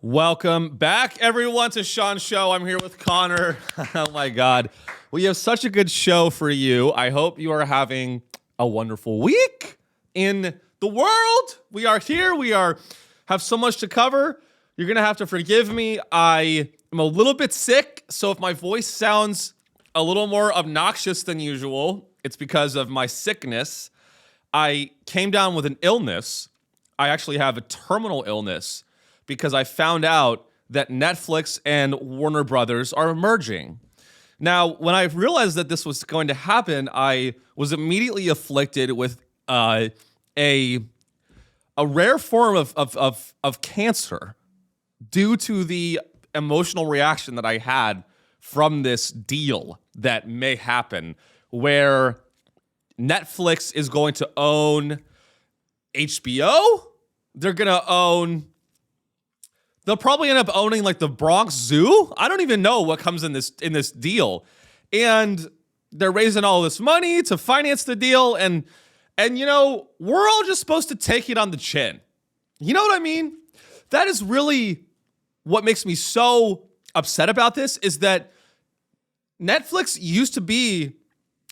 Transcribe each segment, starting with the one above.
Welcome back, everyone, to Sean's show. I'm here with Connor. Oh, my God. We have such a good show for you. I hope you are having a wonderful week in the world. We are here. Have so much to cover. You're going to have to forgive me. I am a little bit sick, so if my voice sounds a little more obnoxious than usual, it's because of my sickness. I came down with an illness. I actually have a terminal illness, because I found out that Netflix and Warner Brothers are merging. Now, when I realized that this was going to happen, I was immediately afflicted with a rare form of cancer due to the emotional reaction that I had from this deal that may happen, where Netflix is going to own HBO. They'll probably end up owning like the Bronx Zoo. I don't even know what comes in this deal. And they're raising all this money to finance the deal. And you know, we're all just supposed to take it on the chin. You know what I mean? That is really what makes me so upset about this, is that Netflix used to be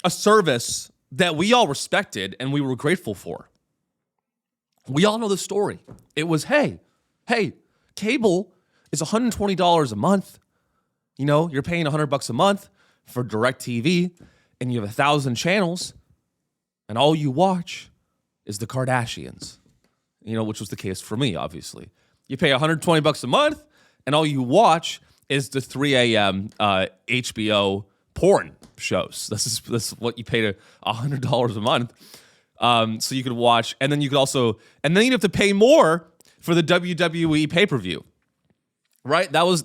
a service that we all respected and we were grateful for. We all know the story. It was, hey, cable is $120 a month. You know, you're paying $100 a month for DirecTV, and you have 1,000 channels, and all you watch is the Kardashians. You know, which was the case for me, obviously. You pay $120 a month, and all you watch is the 3 a.m. HBO porn shows. This is what you pay to $100 a month, so you could watch, and then you have to pay more for the WWE pay-per-view, right? That was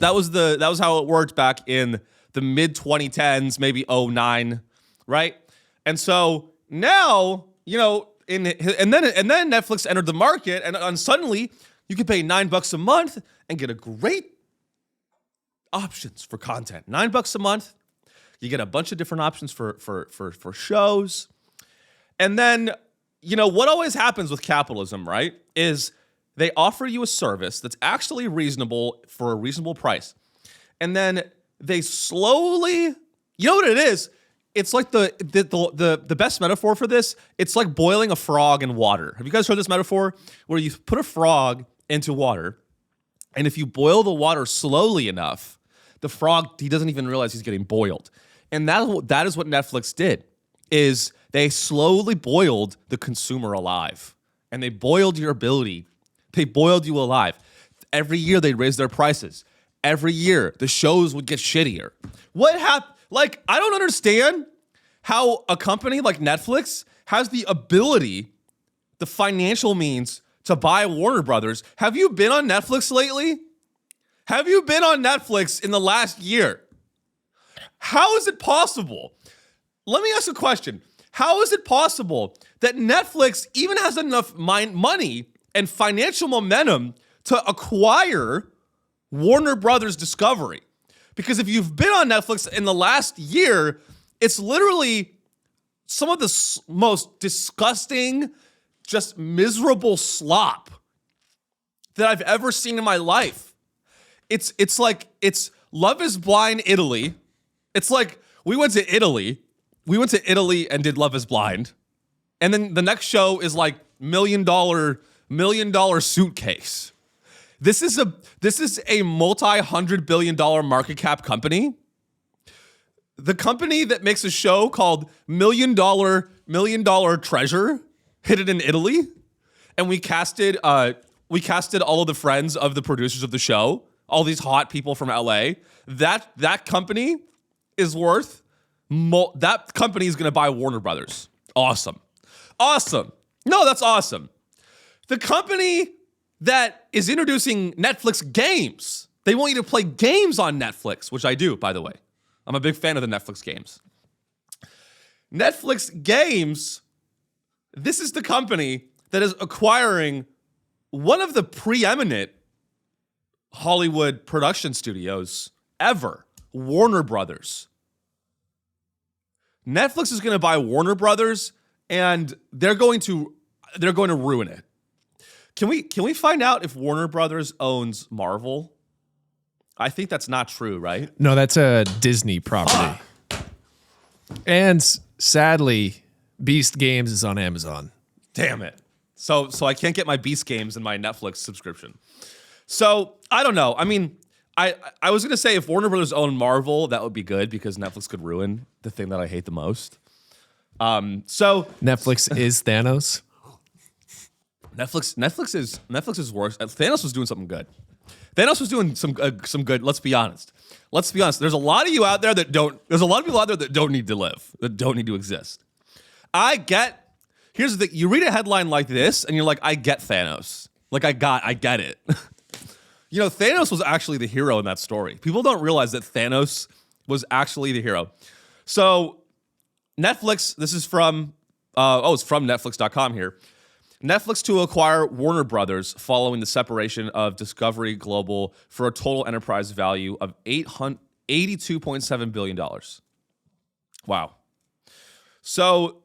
how it worked back in the mid 2010s, maybe 2009, right? And so now, you know, and then Netflix entered the market, and suddenly you could pay $9 a month and get a great options for content. $9 a month, you get a bunch of different options for shows, and then, you know, what always happens with capitalism, right, is they offer you a service that's actually reasonable for a reasonable price. And then they slowly, you know what it is? It's like the best metaphor for this, it's like boiling a frog in water. Have you guys heard this metaphor? Where you put a frog into water, and if you boil the water slowly enough, the frog, he doesn't even realize he's getting boiled. And that is what Netflix did, is they slowly boiled the consumer alive. And they boiled your ability. They boiled you alive. Every year they'd raise their prices. Every year the shows would get shittier. What happened? Like, I don't understand how a company like Netflix has the ability, the financial means to buy Warner Brothers. Have you been on Netflix lately? Have you been on Netflix in the last year? How is it possible? Let me ask a question. How is it possible that Netflix even has enough money and financial momentum to acquire Warner Brothers Discovery? Because if you've been on Netflix in the last year, it's literally some of the most disgusting, just miserable slop that I've ever seen in my life. It's like Love is Blind Italy. It's like we went to Italy and did Love is Blind. And then the next show is like $1 million Suitcase. This is a multi-$100 billion market cap company. The company that makes a show called Million Dollar Treasure hit it in Italy, and we casted all of the friends of the producers of the show, all these hot people from LA. That company is worth that company is going to buy Warner Brothers. Awesome. No, that's awesome. The company that is introducing Netflix games. They want you to play games on Netflix, which I do, by the way. I'm a big fan of the Netflix games. Netflix games, this is the company that is acquiring one of the preeminent Hollywood production studios ever, Warner Brothers. Netflix is going to buy Warner Brothers, and they're going to ruin it. Can we find out if Warner Brothers owns Marvel? I think that's not true, right? No, that's a Disney property. And sadly, Beast Games is on Amazon. Damn it. So I can't get my Beast games in my Netflix subscription. So I don't know. I mean, I was gonna say if Warner Brothers owned Marvel, that would be good because Netflix could ruin the thing that I hate the most. So Netflix is Thanos. Netflix is worse. Thanos was doing something good. Thanos was doing some good. Let's be honest. There's a lot of you out there that don't. There's a lot of people out there that don't need to live. That don't need to exist. Here's the thing. You read a headline like this, and you're like, I get Thanos. Like I get it. You know, Thanos was actually the hero in that story. People don't realize that Thanos was actually the hero. So Netflix. This is from. It's from Netflix.com here. Netflix to acquire Warner Brothers following the separation of Discovery Global for a total enterprise value of $82.7 billion. Wow. So,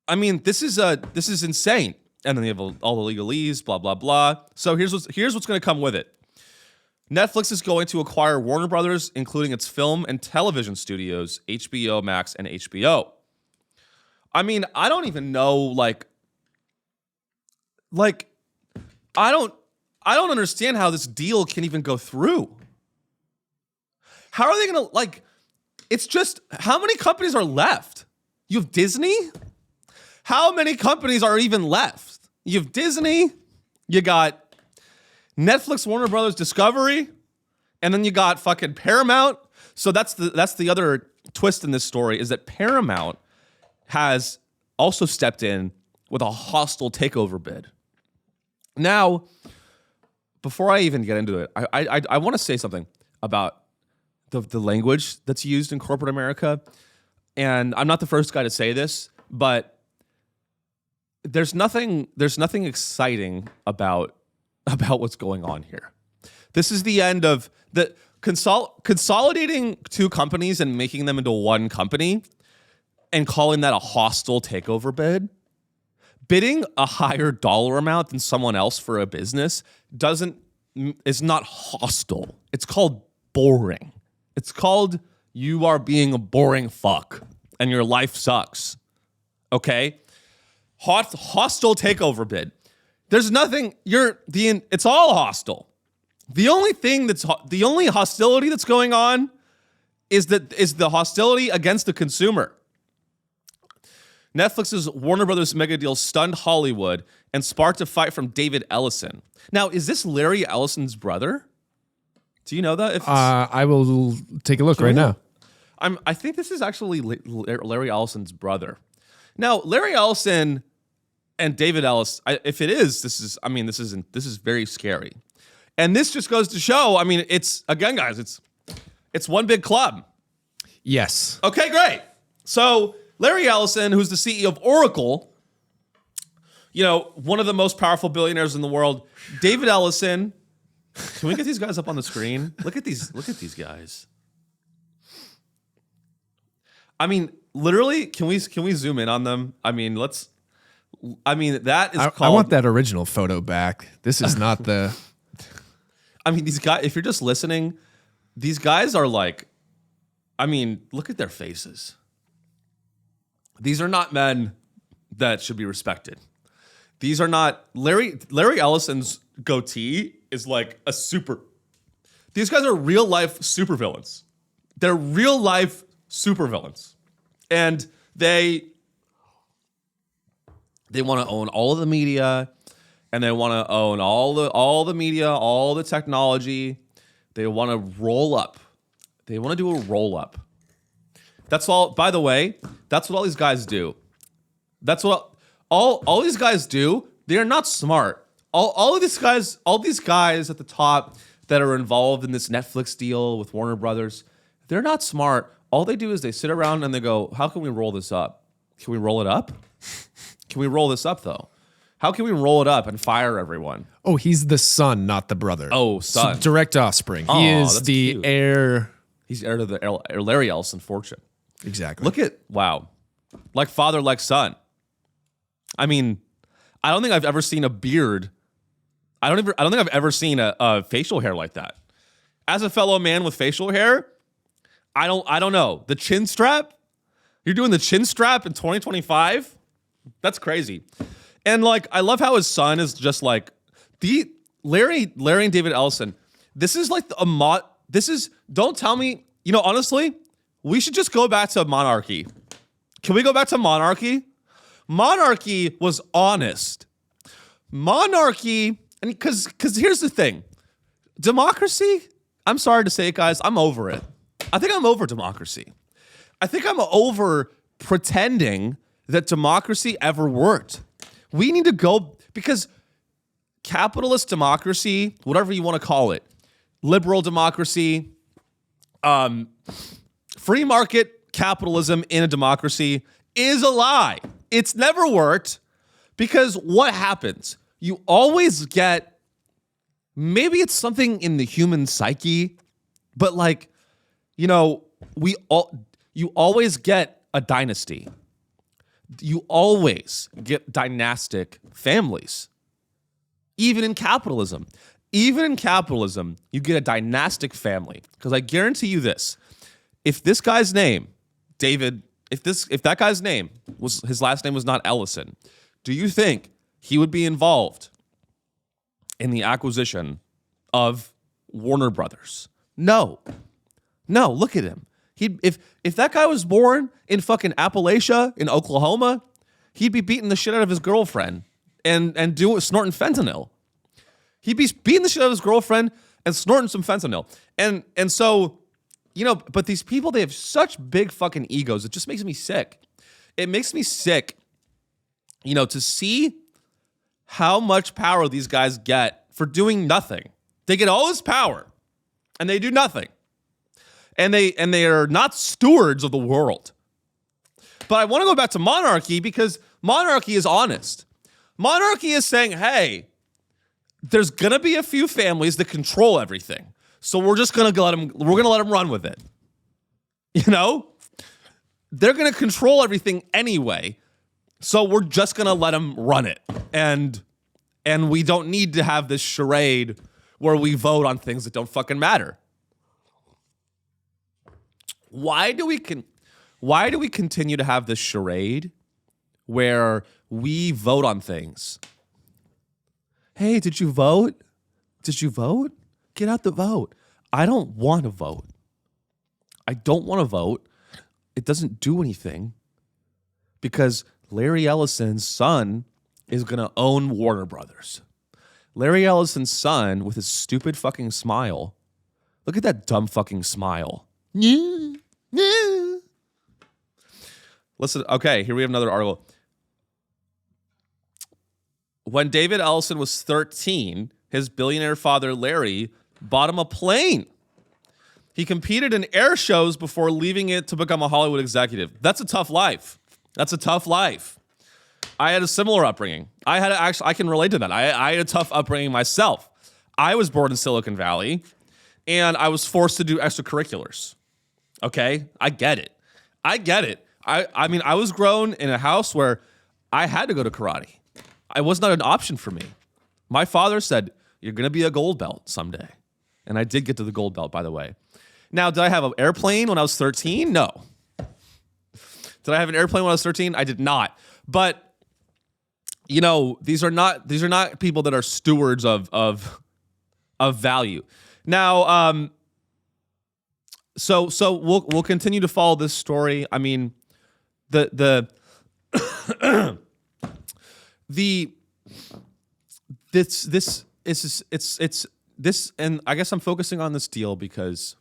I mean, this is insane. And then they have all the legalese, blah, blah, blah. So here's what's going to come with it. Netflix is going to acquire Warner Brothers, including its film and television studios, HBO Max and HBO. I mean, I don't even know, like I don't understand how this deal can even go through. How are they gonna, it's just, how many companies are left? You have Disney? How many companies are even left? You have Disney, you got Netflix, Warner Brothers, Discovery, and then you got fucking Paramount. So that's the other twist in this story, is that Paramount has also stepped in with a hostile takeover bid. Now, before I even get into it, I want to say something about the language that's used in corporate America. And I'm not the first guy to say this, but there's nothing exciting about what's going on here. This is the end of the consolidating two companies and making them into one company and calling that a hostile takeover bid. Bidding a higher dollar amount than someone else for a business is not hostile. It's called boring. It's called you are being a boring fuck and your life sucks. Okay? Hostile takeover bid. There's nothing, it's all hostile. The only hostility that's going on is the hostility against the consumer. Netflix's Warner Brothers mega deal stunned Hollywood and sparked a fight from David Ellison. Now, is this Larry Ellison's brother? Do you know that? I will take a look right now. I think this is actually Larry Ellison's brother. Now, Larry Ellison and David Ellis, if it is, this is very scary. And this just goes to show, I mean, it's, again, guys, it's one big club. Yes. Okay, great. So Larry Ellison, who's the CEO of Oracle, you know, one of the most powerful billionaires in the world. David Ellison. Can we get these guys up on the screen? Look at these guys. I mean, literally, can we zoom in on them? I mean, that is called, I want that original photo back. This is not the I mean, these guys, if you're just listening, these guys are like, I mean, look at their faces. These are not men that should be respected. These are not Larry Ellison's goatee is like a super. These guys are real life supervillains. They're real life supervillains, and they want to own all of the media, and they want to own all the media, all the technology. They want to roll up. They want to do a roll up. That's all. By the way, that's what all these guys do. That's what all these guys do. They are not smart. All these guys at the top that are involved in this Netflix deal with Warner Brothers, they're not smart. All they do is they sit around and they go, "How can we roll this up? Can we roll it up? Can we roll this up though? How can we roll it up and fire everyone?" Oh, he's the son, not the brother. Oh, son. So direct offspring. He is the cute. heir. He's heir to the Larry Ellison fortune. Exactly. Look at, wow. Like father, like son. I mean, I don't think I've ever seen a beard. I don't think I've ever seen a facial hair like that. as a fellow man with facial hair, I don't know. The chin strap? You're doing the chin strap in 2025? That's crazy. And like, I love how his son is just like Larry and David Ellison. This is like don't tell me, honestly, we should just go back to monarchy. Can we go back to monarchy? Monarchy was honest. Monarchy, and because here's the thing. Democracy, I'm sorry to say it, guys, I'm over it. I think I'm over democracy. I think I'm over pretending that democracy ever worked. We need to go, because capitalist democracy, whatever you want to call it, liberal democracy, free market capitalism in a democracy is a lie. It's never worked, because what happens? You always get, maybe it's something in the human psyche, but like, you always get a dynasty. You always get dynastic families. Even in capitalism. Even in capitalism, you get a dynastic family. Because I guarantee you this. If this guy's name, David, if that guy's name was, his last name was not Ellison, do you think he would be involved in the acquisition of Warner Brothers? No. No, look at him. If that guy was born in fucking Appalachia in Oklahoma, he'd be beating the shit out of his girlfriend and snorting fentanyl. He'd be beating the shit out of his girlfriend and snorting some fentanyl. And so, but these people, they have such big fucking egos. It just makes me sick. It makes me sick, to see how much power these guys get for doing nothing. They get all this power and they do nothing. And they are not stewards of the world. But I want to go back to monarchy because monarchy is honest. Monarchy is saying, hey, there's going to be a few families that control everything. So we're just going to let them run with it. They're going to control everything anyway. So we're just going to let them run it. And we don't need to have this charade where we vote on things that don't fucking matter. Why do we continue to have this charade where we vote on things? Hey, did you vote? Did you vote? Get out the vote. I don't want to vote. I don't want to vote. It doesn't do anything because Larry Ellison's son is going to own Warner Brothers. Larry Ellison's son with his stupid fucking smile. Look at that dumb fucking smile. Yeah. Listen, okay, here we have another article. When David Ellison was 13, his billionaire father, Larry, bought him a plane. He competed in air shows before leaving it to become a Hollywood executive. That's a tough life. That's a tough life. I had a similar upbringing. I can relate to that. I had a tough upbringing myself. I was born in Silicon Valley, and I was forced to do extracurriculars. Okay? I get it. I mean, I was grown in a house where I had to go to karate. It was not an option for me. My father said, you're going to be a gold belt someday. And I did get to the gold belt, by the way. Now, did I have an airplane when I was 13? No. Did I have an airplane when I was 13? I did not. But, these are not people that are stewards of value. Now, so we'll continue to follow this story. I mean, this, and I guess I'm focusing on this deal because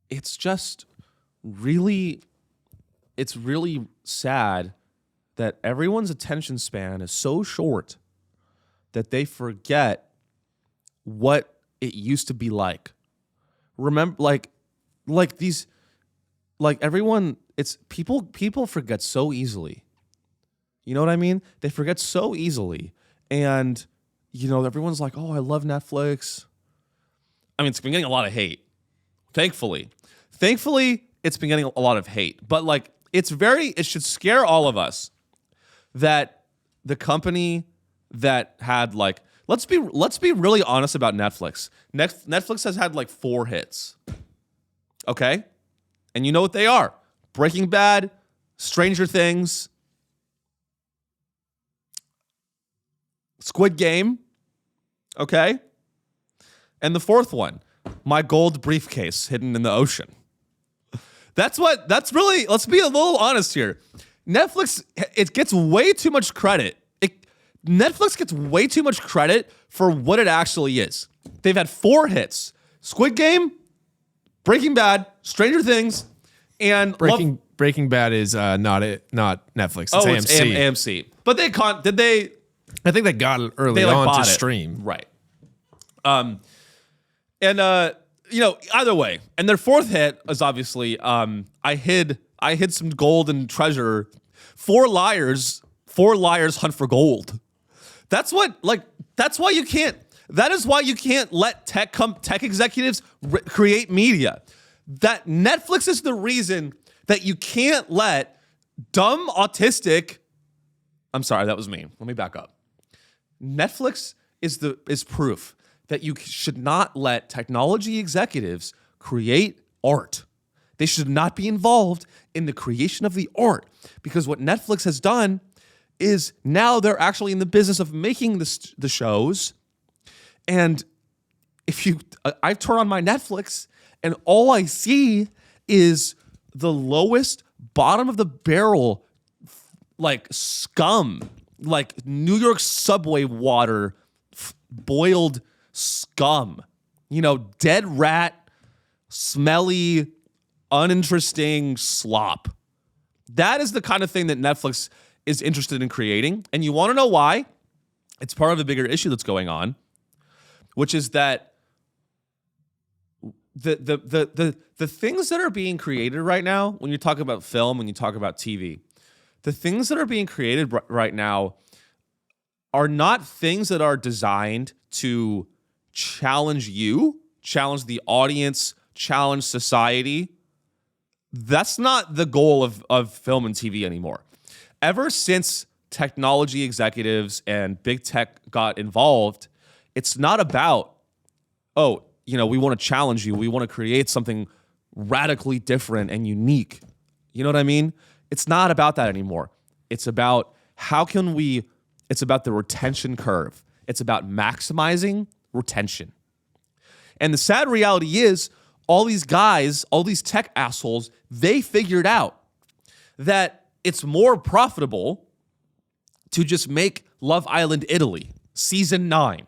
it's really sad that everyone's attention span is so short that they forget what it used to be like. Remember, everyone, it's people forget so easily. You know what I mean? They forget so easily. And, everyone's like, oh, I love Netflix. I mean, it's been getting a lot of hate. Thankfully, it's been getting a lot of hate. But it should scare all of us that the company that had let's be really honest about Netflix. Netflix has had like 4 hits. Okay? And you know what they are. Breaking Bad, Stranger Things, Squid Game, okay? And the 4th one, My Gold Briefcase Hidden in the Ocean. That's really, let's be a little honest here. Netflix, it gets way too much credit. Netflix gets way too much credit for what it actually is. They've had 4 hits. Squid Game, Breaking Bad, Stranger Things, and Breaking Bad is not Netflix. It's oh, AMC. it's AMC. But did they? I think they got it early on to stream. Right. Either way. And their 4th hit is obviously I hid some gold and treasure. 4 liars hunt for gold. That is why you can't let tech executives create media. That Netflix is the reason that you can't let dumb autistic. I'm sorry, that was me. Let me back up. Netflix is proof that you should not let technology executives create art. They should not be involved in the creation of the art, because what Netflix has done is now they're actually in the business of making the shows. And I turn on my Netflix and all I see is the lowest bottom of the barrel, like scum, like New York subway water, boiled scum, dead rat, smelly, uninteresting slop. That is the kind of thing that Netflix is interested in creating. And you want to know why? It's part of a bigger issue that's going on, which is that the things that are being created right now, when you talk about film, when you talk about TV, the things that are being created right now are not things that are designed to challenge you, challenge the audience, challenge society. That's not the goal of film and TV anymore. Ever since technology executives and big tech got involved, it's not about, we want to challenge you. We want to create something radically different and unique. You know what I mean? It's not about that anymore. It's about it's about the retention curve. It's about maximizing retention. And the sad reality is, all these guys, all these tech assholes, they figured out that it's more profitable to just make Love Island Italy season 9.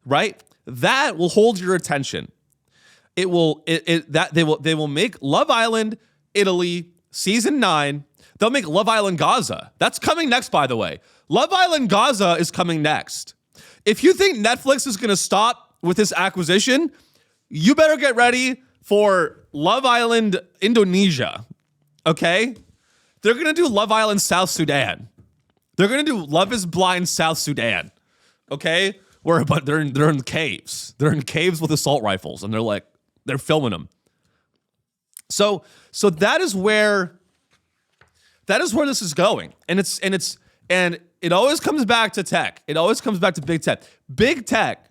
Right? That will hold your attention. They will make Love Island Italy season 9. They'll make Love Island Gaza. That's coming next, by the way. Love Island Gaza is coming next. If you think Netflix is going to stop with this acquisition, you better get ready for Love Island Indonesia. Okay? They're going to do Love Island South Sudan. They're going to do Love is Blind South Sudan. Okay? But they're in caves. They're in caves with assault rifles, and they're filming them. So that is where this is going. And it always comes back to tech. It always comes back to big tech. Big tech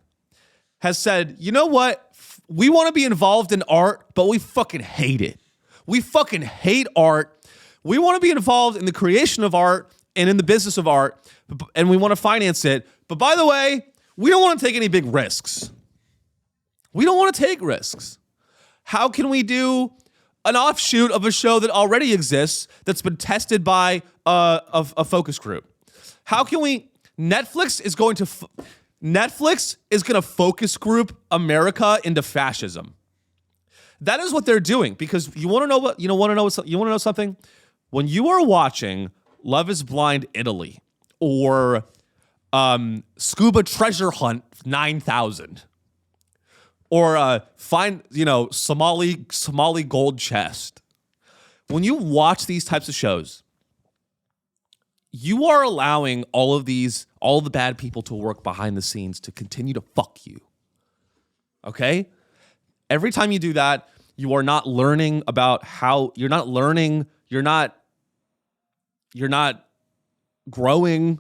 has said, you know what? We want to be involved in art, but we fucking hate it. We fucking hate art. We want to be involved in the creation of art and in the business of art, and we want to finance it. But by the way, we don't want to take any big risks. We don't want to take risks. How can we do an offshoot of a show that already exists that's been tested by a focus group? How can we? Netflix is going to focus group America into fascism. That is what they're doing, because you want to know something? When you are watching Love is Blind Italy or Scuba Treasure Hunt 9000 or find Somali gold chest, when you watch these types of shows, you are allowing all the bad people to work behind the scenes to continue to fuck you. Okay? Every time you do that, you are not learning about you're not growing,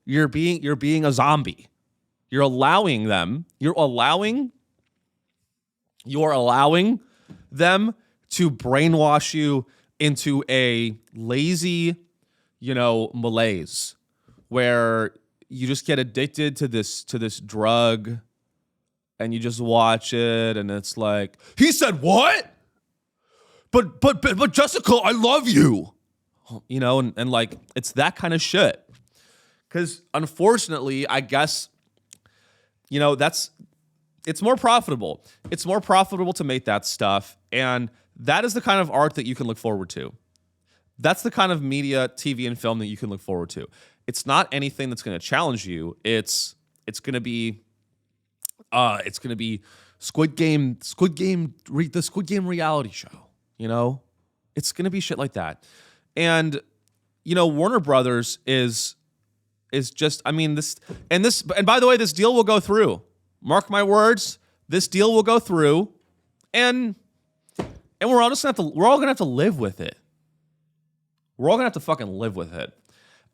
you're being a zombie. You're allowing them them to brainwash you into a lazy, malaise where you just get addicted to this drug and you just watch it and it's like, he said what? But Jessica, I love you. And like it's that kind of shit. Cuz unfortunately, I guess it's more profitable. It's more profitable to make that stuff, and that is the kind of art that you can look forward to. That's the kind of media, TV, and film that you can look forward to. It's not anything that's going to challenge you. It's going to be Squid Game, the Squid Game reality show. It's going to be shit like that. And Warner Brothers is just, I mean, and by the way, this deal will go through. Mark my words, this deal will go through, and we're all gonna have to live with it. We're all gonna have to fucking live with it.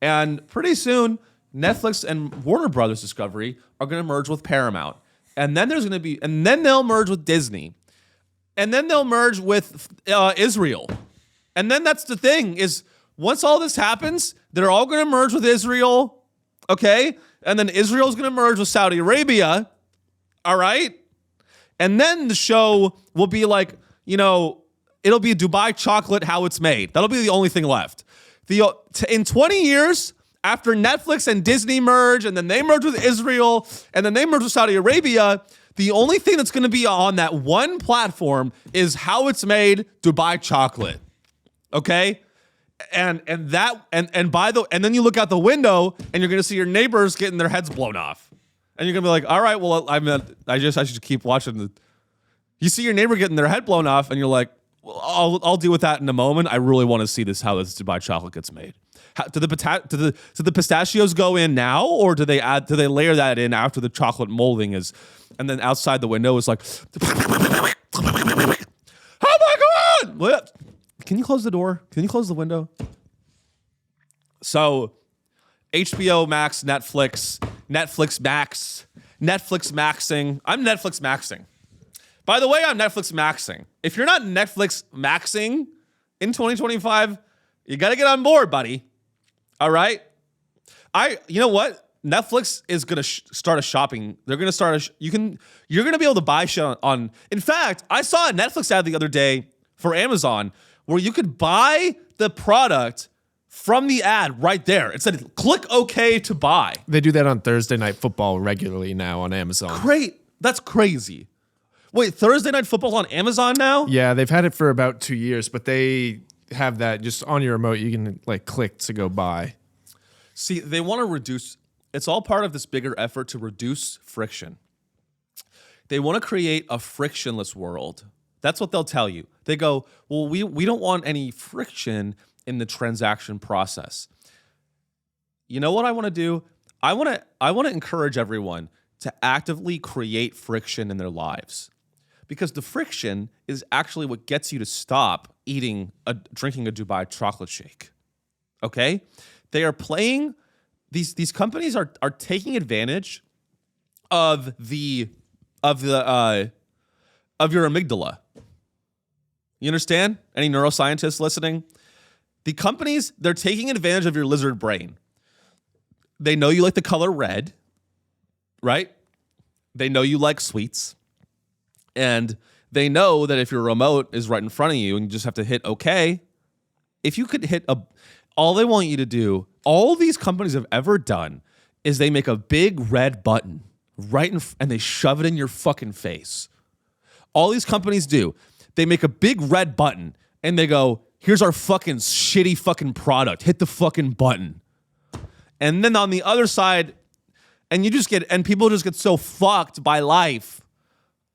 And pretty soon, Netflix and Warner Brothers Discovery are gonna merge with Paramount. And then they'll merge with Disney. And then they'll merge with Israel. And then that's the thing is, once all this happens, they're all gonna merge with Israel, okay? And then Israel's gonna merge with Saudi Arabia. All right. And then the show will be like, it'll be Dubai chocolate, how it's made. That'll be the only thing left. In 20 years, after Netflix and Disney merge, and then they merge with Israel, and then they merge with Saudi Arabia, the only thing that's going to be on that one platform is how it's made, Dubai chocolate. Okay. And then you look out the window and you're going to see your neighbors getting their heads blown off. And you're gonna be like, all right, well, I should keep watching. You see your neighbor getting their head blown off, and you're like, well, I'll deal with that in a moment. I really want to see how this Dubai chocolate gets made. Do the pistachios go in now, or do they layer that in after the chocolate molding is, and then outside the window is like, oh my god! What? Can you close the door? Can you close the window? So, HBO Max, Netflix Maxing. I'm Netflix Maxing. By the way, I'm Netflix Maxing. If you're not Netflix Maxing in 2025, you got to get on board, buddy. All right? You know what? Netflix is going to start a shopping. They're going to start you're going to be able to buy shit on. In fact, I saw a Netflix ad the other day for Amazon where you could buy the product from the ad right there. It said, click OK to buy. They do that on Thursday Night Football regularly now on Amazon. Great. That's crazy. Wait, Thursday Night Football on Amazon now? Yeah, they've had it for about 2 years, but they have that just on your remote. You can click to go buy. See, they want to reduce. It's all part of this bigger effort to reduce friction. They want to create a frictionless world. That's what they'll tell you. They go, well, we don't want any friction in the transaction process. You know what I want to do? I want to encourage everyone to actively create friction in their lives, because the friction is actually what gets you to stop drinking a Dubai chocolate shake. Okay? They are playing these companies are taking advantage of your amygdala. You understand? Any neuroscientists listening? The companies, they're taking advantage of your lizard brain. They know you like the color red, right? They know you like sweets. And they know that if your remote is right in front of you and you just have to hit OK, if you could hit all they want you to do, all these companies have ever done is they make a big red button and they shove it in your fucking face. All these companies do, they make a big red button and they go, here's our fucking shitty fucking product. Hit the fucking button. And then on the other side, and people just get so fucked by life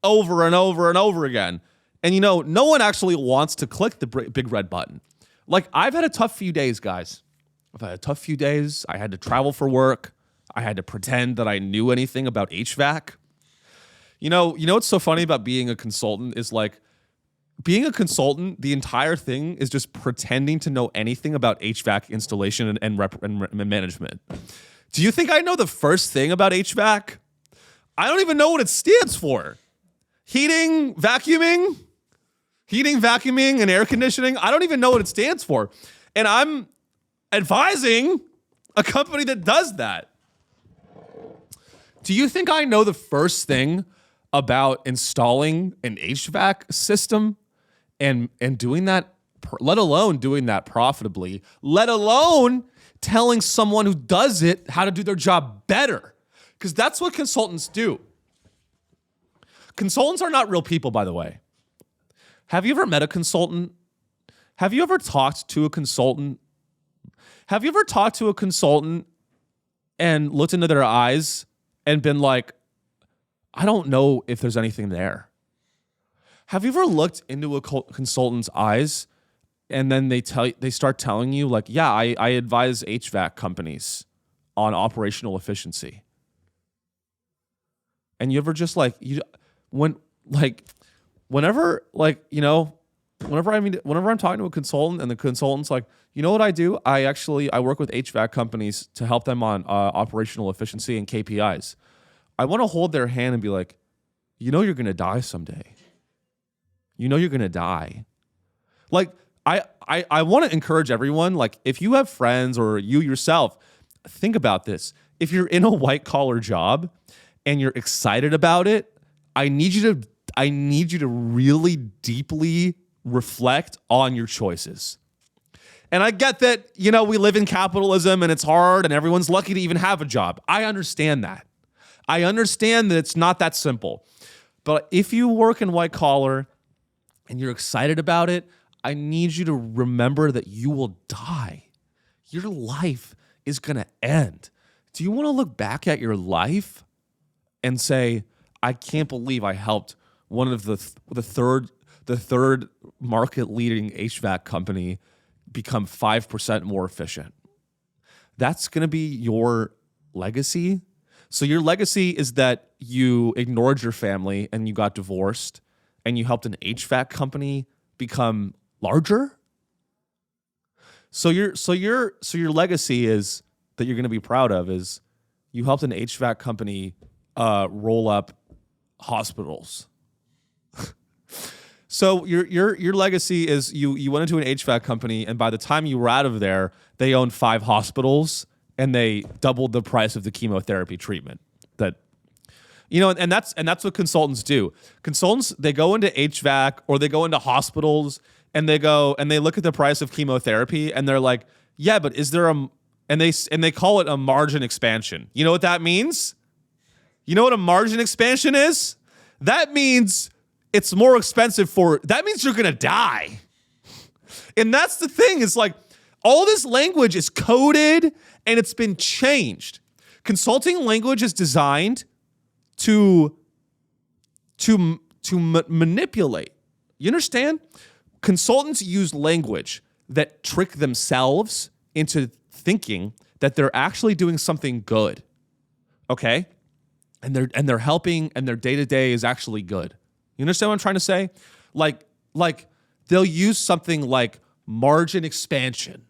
over and over and over again. And no one actually wants to click the big red button. Like, I've had a tough few days, guys. I've had a tough few days. I had to travel for work. I had to pretend that I knew anything about HVAC. You know what's so funny about being a consultant is like, being a consultant, the entire thing is just pretending to know anything about HVAC installation and management. Do you think I know the first thing about HVAC? I don't even know what it stands for. Heating, vacuuming, and air conditioning. I don't even know what it stands for. And I'm advising a company that does that. Do you think I know the first thing about installing an HVAC system and doing that, let alone doing that profitably, let alone telling someone who does it how to do their job better? Because that's what consultants do. Consultants are not real people, by the way. Have you ever met a consultant? Have you ever talked to a consultant? Have you ever talked to a consultant and looked into their eyes and been like, I don't know if there's anything there? Have you ever looked into a consultant's eyes and then they start telling you like, yeah, I advise HVAC companies on operational efficiency. And you ever just like, whenever I'm talking to a consultant and the consultant's like, you know what I do? I work with HVAC companies to help them on operational efficiency and KPIs. I want to hold their hand and be like, you know, you're going to die someday. You know, you're going to die. Like, I want to encourage everyone, like, if you have friends or you yourself, think about this. If you're in a white collar job and you're excited about it, I need you to really deeply reflect on your choices. And I get that, you know, we live in capitalism and it's hard and everyone's lucky to even have a job. I understand that. I understand that it's not that simple. But if you work in white collar and you're excited about it, I need you to remember that you will die. Your life is going to end. Do you want to look back at your life and say, I can't believe I helped one of the third market leading HVAC company become 5% more efficient? That's going to be your legacy. So your legacy is that you ignored your family and you got divorced and you helped an HVAC company become larger. So your legacy is that you're going to be proud of is you helped an HVAC company roll up hospitals. So your legacy is you went into an HVAC company and by the time you were out of there, they owned 5 hospitals and they doubled the price of the chemotherapy treatment. That, you know, and that's what consultants do. Consultants, they go into HVAC or they go into hospitals and they go and they look at the price of chemotherapy and they're like, yeah, but is there and they call it a margin expansion. You know what that means? You know what a margin expansion is? That means it's more expensive that means you're going to die. And that's the thing. It's like all this language is coded and it's been changed. Consulting language is designed to manipulate. You understand? Consultants use language that trick themselves into thinking that they're actually doing something good. Okay? And they're helping and their day-to-day is actually good. You understand what I'm trying to say? Like they'll use something like margin expansion.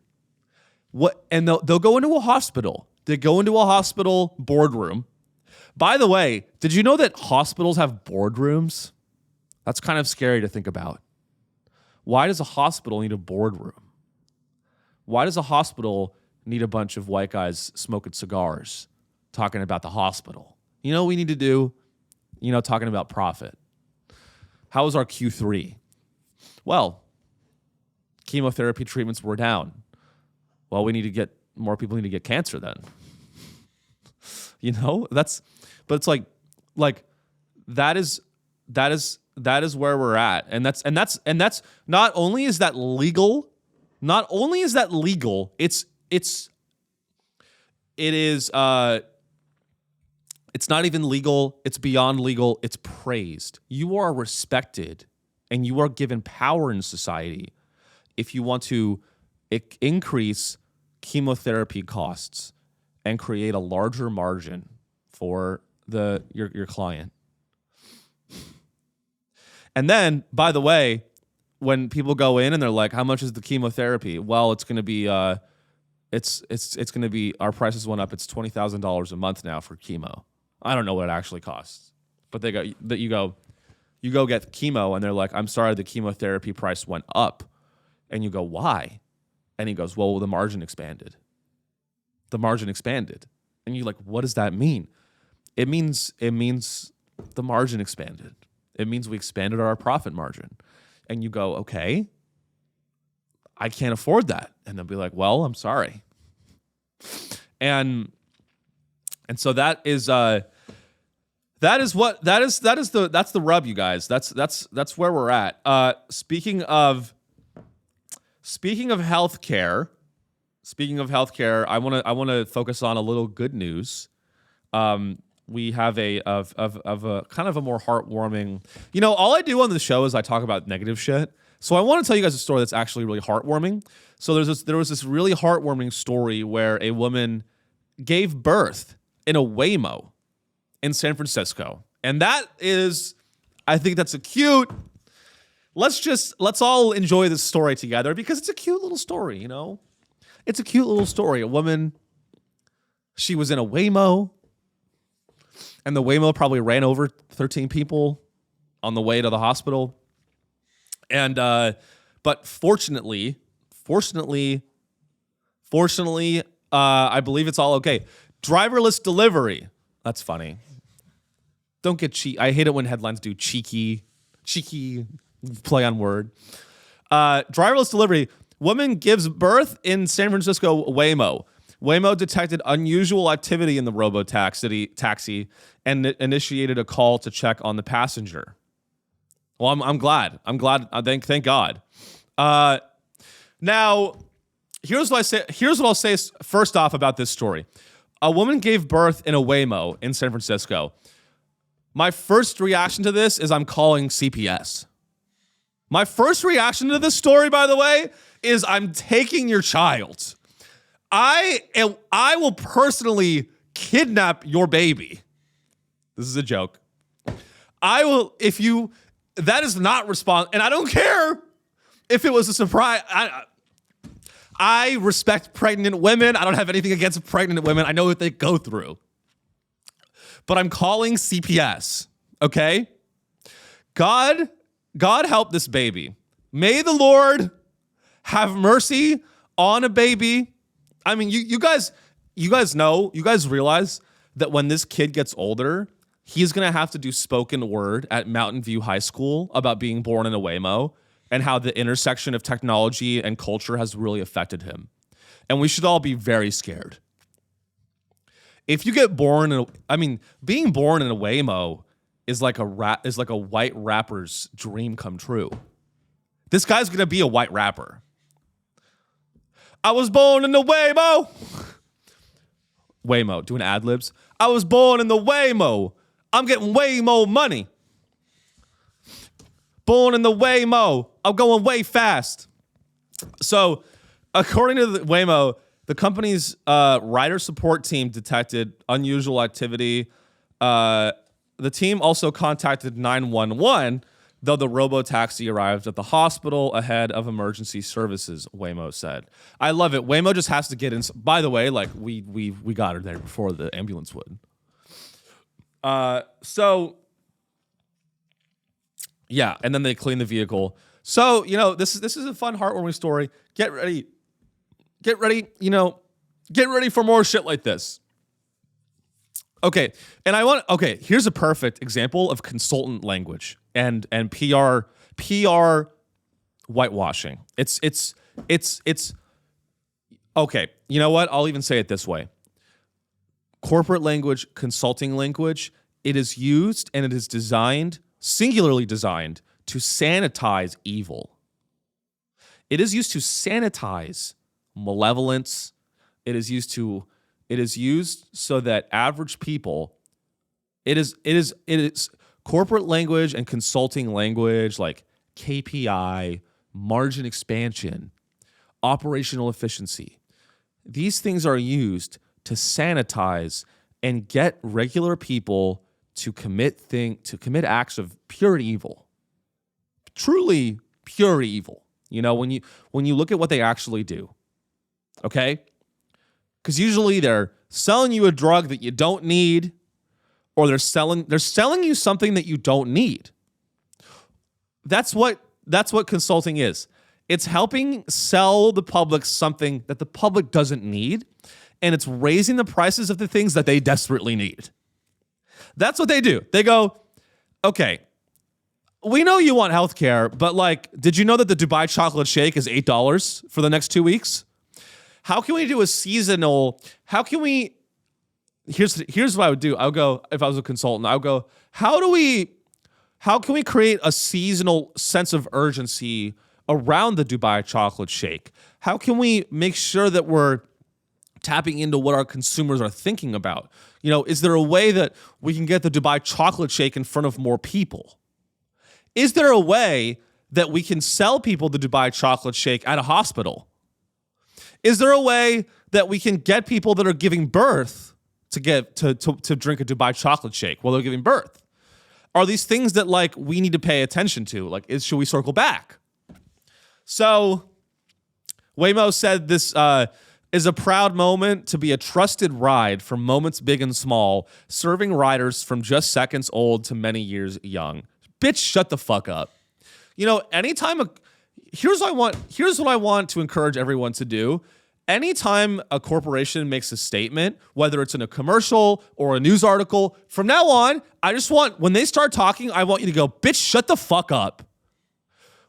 And they'll go into a hospital. They go into a hospital boardroom. By the way, did you know that hospitals have boardrooms? That's kind of scary to think about. Why does a hospital need a boardroom? Why does a hospital need a bunch of white guys smoking cigars, talking about the hospital? You know what we need to do? You know, talking about profit. How was our Q3? Well, chemotherapy treatments were down. Well, more people need to get cancer then. You know, but it's like that is where we're at. And that's not only is that legal, it's not even legal, it's beyond legal, it's praised. You are respected and you are given power in society if you want to increase chemotherapy costs and create a larger margin for your client. And then, by the way, when people go in and they're like, how much is the chemotherapy? Well, it's going to be it's going to be, our prices went up. It's $20,000 a month now for chemo. I don't know what it actually costs, but you go get chemo, and they're like, I'm sorry, the chemotherapy price went up. And you go, why? And he goes, well, the margin expanded. The margin expanded. And you're like, what does that mean? It means the margin expanded. It means we expanded our profit margin. And you go, okay, I can't afford that. And they'll be like, well, I'm sorry. And so that's the rub, you guys. That's where we're at. Speaking of healthcare, I want to focus on a little good news. We have a kind of a more heartwarming. You know, all I do on the show is I talk about negative shit. So I want to tell you guys a story that's actually really heartwarming. So there was this really heartwarming story where a woman gave birth in a Waymo in San Francisco, and that is, I think that's a cute. Let's all enjoy this story together because it's a cute little story. You know, it's a cute little story. A woman, she was in a Waymo, and the Waymo probably ran over 13 people on the way to the hospital. And but fortunately, I believe it's all okay. Driverless delivery. That's funny. Don't get cheap. I hate it when headlines do cheeky play on word. Driverless delivery. Woman gives birth in San Francisco Waymo. Waymo detected unusual activity in the robo-taxi and initiated a call to check on the passenger. Well, I'm glad. Thank God. Now, here's what I'll say first off about this story. A woman gave birth in a Waymo in San Francisco. My first reaction to this is I'm calling CPS. My first reaction to this story, by the way, is I'm taking your child. I will personally kidnap your baby. This is a joke. I will, if you, that is not response, and I don't care if it was a surprise. I respect pregnant women. I don't have anything against pregnant women. I know what they go through. But I'm calling CPS, okay? God help this baby. May the Lord have mercy on a baby. I mean, you guys realize that when this kid gets older, he's going to have to do spoken word at Mountain View High School about being born in a Waymo and how the intersection of technology and culture has really affected him. And we should all be very scared. If you get born being born in a Waymo is like a white rapper's dream come true. This guy's going to be a white rapper. I was born in the Waymo. Waymo, doing ad libs. I was born in the Waymo. I'm getting way more money. Born in the Waymo. I'm going way fast. So, according to the Waymo, the company's rider support team detected unusual activity. The team also contacted 911, though the robo-taxi arrived at the hospital ahead of emergency services, Waymo said. I love it. Waymo just has to get in. By the way, like we got her there before the ambulance would. So yeah, and then they clean the vehicle. So, you know, this is a fun, heartwarming story. Get ready, get ready for more shit like this. Okay, and here's a perfect example of consultant language and PR whitewashing. It's okay. You know what? I'll even say it this way. Corporate language, consulting language, it is used and it is designed, singularly designed, to sanitize evil. It is used to sanitize malevolence. It is used so that average people, it is corporate language and consulting language like KPI, margin expansion, operational efficiency. These things are used to sanitize and get regular people to commit acts of pure evil. Truly pure evil. You know, when you look at what they actually do. Okay? Because usually they're selling you a drug that you don't need, or they're selling you something that you don't need. That's what consulting is. It's helping sell the public something that the public doesn't need, and it's raising the prices of the things that they desperately need. That's what they do. They go, okay, we know you want healthcare, but like, did you know that the Dubai chocolate shake is $8 for the next 2 weeks? How can we do a seasonal? Here's what I would do. I would go, if I was a consultant, I would go, how can we create a seasonal sense of urgency around the Dubai chocolate shake? How can we make sure that we're tapping into what our consumers are thinking about? You know, is there a way that we can get the Dubai chocolate shake in front of more people? Is there a way that we can sell people the Dubai chocolate shake at a hospital? Is there a way that we can get people that are giving birth to drink a Dubai chocolate shake while they're giving birth? Are these things that like we need to pay attention to? Like, should we circle back? So Waymo said this is a proud moment to be a trusted ride for moments big and small, serving riders from just seconds old to many years young. Bitch, shut the fuck up. You know, here's what I want to encourage everyone to do. Anytime a corporation makes a statement, whether it's in a commercial or a news article, from now on, I just want, when they start talking, I want you to go, bitch, shut the fuck up.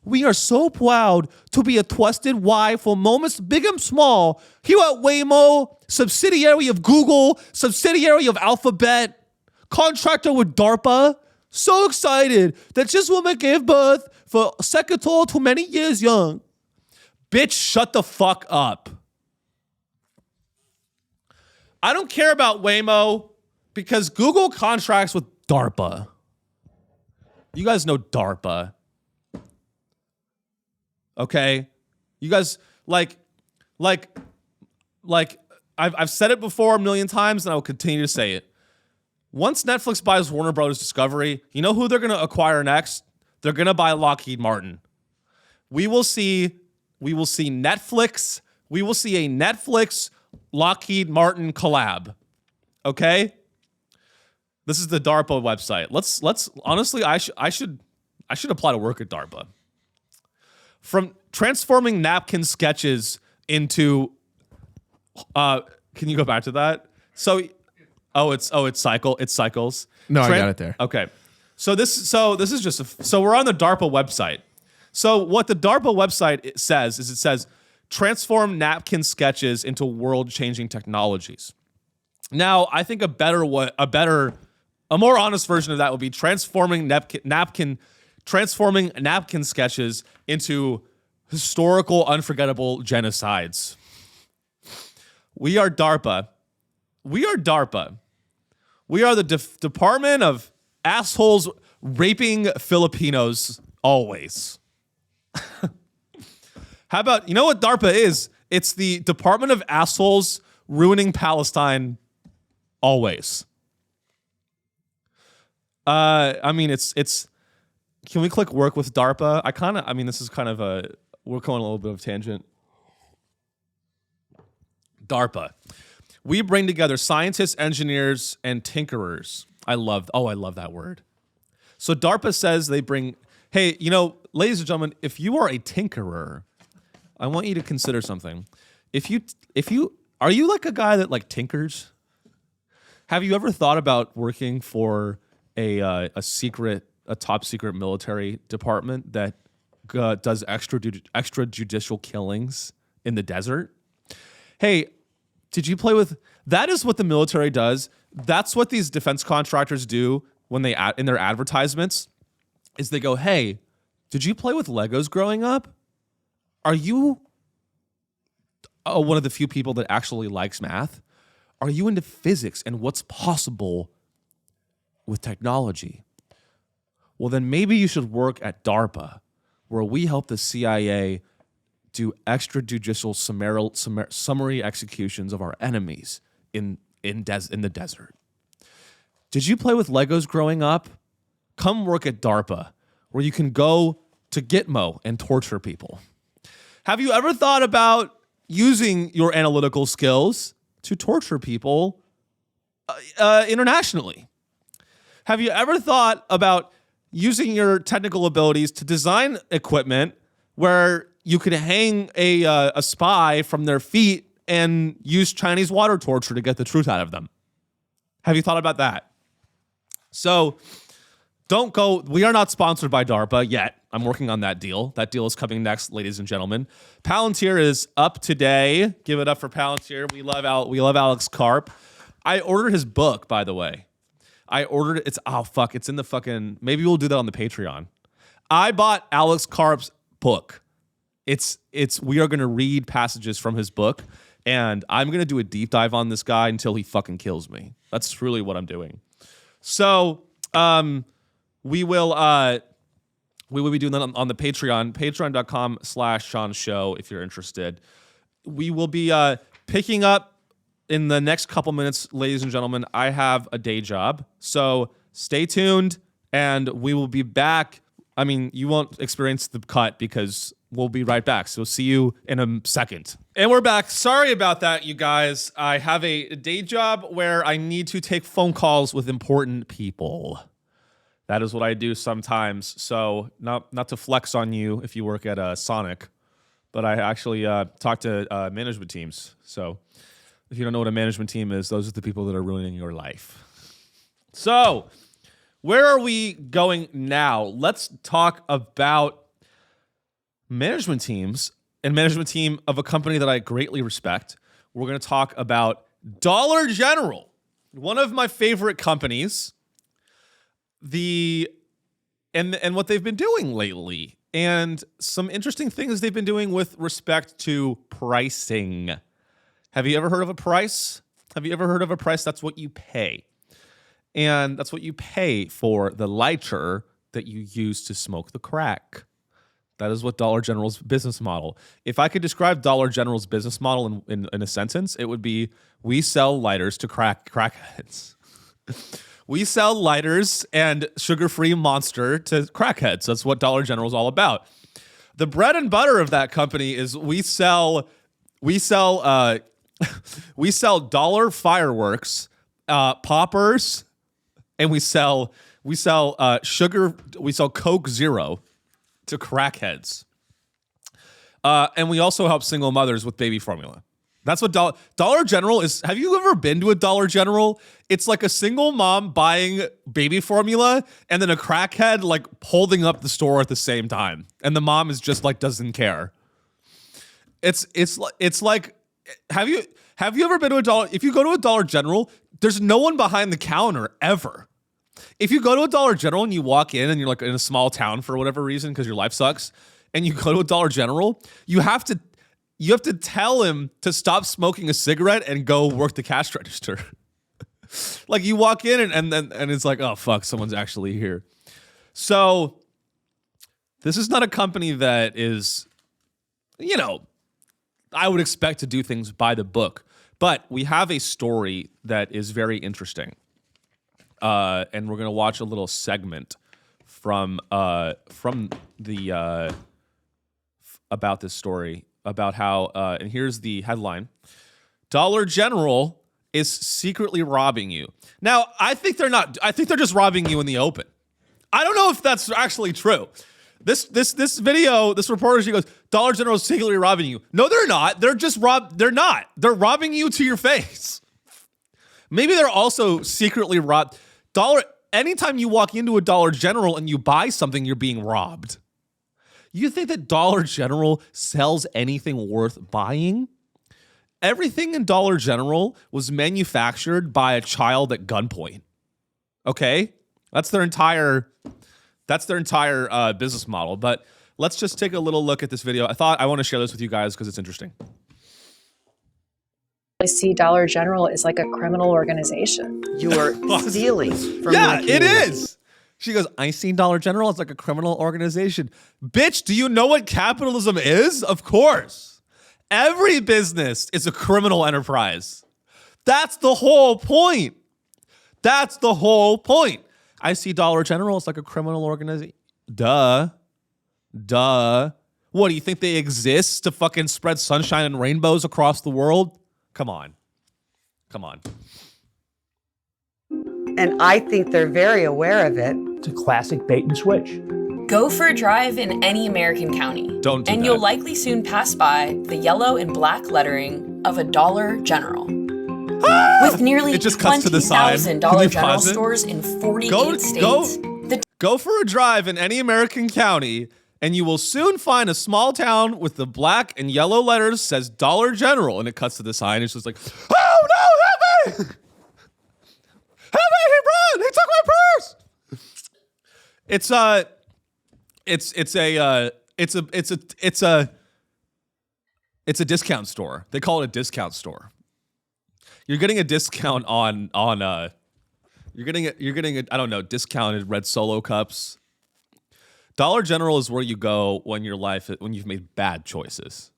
We are so proud to be a trusted why for moments big and small here at Waymo, subsidiary of Google, subsidiary of Alphabet, contractor with DARPA. So excited that this woman gave birth for a second old to many years young. Bitch, shut the fuck up. I don't care about Waymo because Google contracts with DARPA. You guys know DARPA. Okay? You guys, like I've said it before a million times and I will continue to say it. Once Netflix buys Warner Brothers Discovery, you know who they're going to acquire next? They're going to buy Lockheed Martin. We will see Netflix. We will see a Netflix Lockheed Martin collab. Okay? This is the DARPA website. Let's honestly, I should apply to work at DARPA. From transforming napkin sketches into can you go back to that? So it's cycles. No, I got it there. Okay. So this is just so we're on the DARPA website. So what the DARPA website says is it says transform napkin sketches into world-changing technologies. Now, I think a more honest version of that would be transforming napkin sketches into historical, unforgettable genocides. We are DARPA. We are DARPA. We are the Department of Assholes Raping Filipinos always. How about, you know what DARPA is? It's the Department of Assholes Ruining Palestine always. I mean, it's. Can we click work with DARPA? This is kind of we're going a little bit of a tangent. DARPA. We bring together scientists, engineers, and tinkerers. I love that word. So DARPA says they bring, hey, you know, ladies and gentlemen, if you are a tinkerer, I want you to consider something. Are you like a guy that like tinkers? Have you ever thought about working for a top secret military department that does extrajudicial killings in the desert? Hey, did you play with? That is what the military does. That's what these defense contractors do when they in their advertisements. Is they go, hey, did you play with Legos growing up? Are you one of the few people that actually likes math? Are you into physics and what's possible with technology? Well, then maybe you should work at DARPA, where we help the CIA do extrajudicial summary executions of our enemies in the desert. Did you play with Legos growing up? Come work at DARPA, where you can go to Gitmo and torture people. Have you ever thought about using your analytical skills to torture people internationally. Have you ever thought about using your technical abilities to design equipment where you could hang a spy from their feet and use Chinese water torture to get the truth out of them? Have you thought about that? So don't go. We are not sponsored by DARPA yet. I'm working on that deal. That deal is coming next, ladies and gentlemen. Palantir is up today. Give it up for Palantir. We love Alex Karp. I ordered his book, by the way. It's in the fucking, maybe we'll do that on the Patreon. I bought Alex Karp's book. We are going to read passages from his book, and I'm going to do a deep dive on this guy until he fucking kills me. That's truly what I'm doing. So, we will be doing that on the Patreon, patreon.com/Sean Show, if you're interested. We will be picking up in the next couple minutes, ladies and gentlemen. I have a day job, so stay tuned, and we will be back. I mean, you won't experience the cut because we'll be right back. So see you in a second. And we're back. Sorry about that, you guys. I have a day job where I need to take phone calls with important people. That is what I do sometimes. So not to flex on you if you work at Sonic, but I actually talk to management teams. So if you don't know what a management team is, those are the people that are ruining your life. So where are we going now? Let's talk about management teams and management team of a company that I greatly respect. We're going to talk about Dollar General, one of my favorite companies. And what they've been doing lately, and some interesting things they've been doing with respect to pricing. Have you ever heard of a price? Have you ever heard of a price? That's what you pay. And that's what you pay for the lighter that you use to smoke the crack. That is what Dollar General's business model. If I could describe Dollar General's business model in a sentence, it would be, we sell lighters to crackheads. We sell lighters and sugar-free Monster to crackheads. That's what Dollar General is all about. The bread and butter of that company is we sell dollar fireworks, poppers, and we sell Coke Zero to crackheads. And we also help single mothers with baby formula. That's what Dollar General is. Have you ever been to a Dollar General? It's like a single mom buying baby formula and then a crackhead like holding up the store at the same time. And the mom is just like doesn't care. It's like have you ever been to a Dollar? If you go to a Dollar General, there's no one behind the counter ever. If you go to a Dollar General and you walk in and you're like in a small town for whatever reason because your life sucks, and you go to a Dollar General, you have to tell him to stop smoking a cigarette and go work the cash register. Like you walk in and it's like, oh fuck, someone's actually here. So this is not a company that is, I would expect to do things by the book, but we have a story that is very interesting. And we're going to watch a little segment from the about this story. About how, and here's the headline: Dollar General is secretly robbing you. Now, I think they're not. I think they're just robbing you in the open. I don't know if that's actually true. This video, this reporter, she goes, Dollar General is secretly robbing you. No, they're not. They're just They're not. They're robbing you to your face. Maybe they're also secretly robbed. Anytime you walk into a Dollar General and you buy something, you're being robbed. You think that Dollar General sells anything worth buying? Everything in Dollar General was manufactured by a child at gunpoint. Okay? That's their entire business model. But let's just take a little look at this video. I want to share this with you guys because it's interesting. I see Dollar General is like a criminal organization. You are stealing from Yeah, it is. She goes, I see Dollar General as like a criminal organization. Bitch, do you know what capitalism is? Of course. Every business is a criminal enterprise. That's the whole point. That's the whole point. I see Dollar General as like a criminal organization. Duh. What, do you think they exist to fucking spread sunshine and rainbows across the world? Come on. Come on. And I think they're very aware of it. It's a classic bait and switch. Go for a drive in any American county. Don't do and that. you'll likely soon pass by the yellow and black lettering of a Dollar General. With nearly It just cuts to the sign. 20,000 Can Dollar you General pause it? stores in 48 states. Go for a drive in any American county, and you will soon find a small town with the black and yellow letters says Dollar General, and it cuts to the sign. It's just like, oh no, help me! Help me! He run! He took my purse! It's a discount store. They call it a discount store. You're getting a discount on you're getting a I don't know, discounted red Solo cups. Dollar General is where you go when you've made bad choices.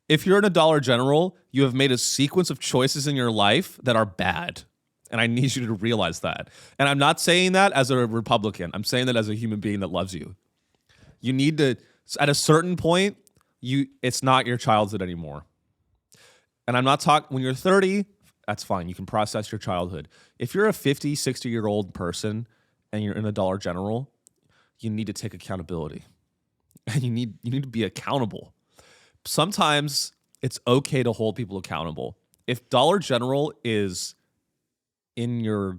If you're in a Dollar General, you have made a sequence of choices in your life that are bad. And I need you to realize that. And I'm not saying that as a Republican. I'm saying that as a human being that loves you. You need to, at a certain point, it's not your childhood anymore. And I'm not talking, when you're 30, that's fine. You can process your childhood. If you're a 50, 60-year-old person and you're in a Dollar General, you need to take accountability. And you need to be accountable. Sometimes it's okay to hold people accountable. If Dollar General is in your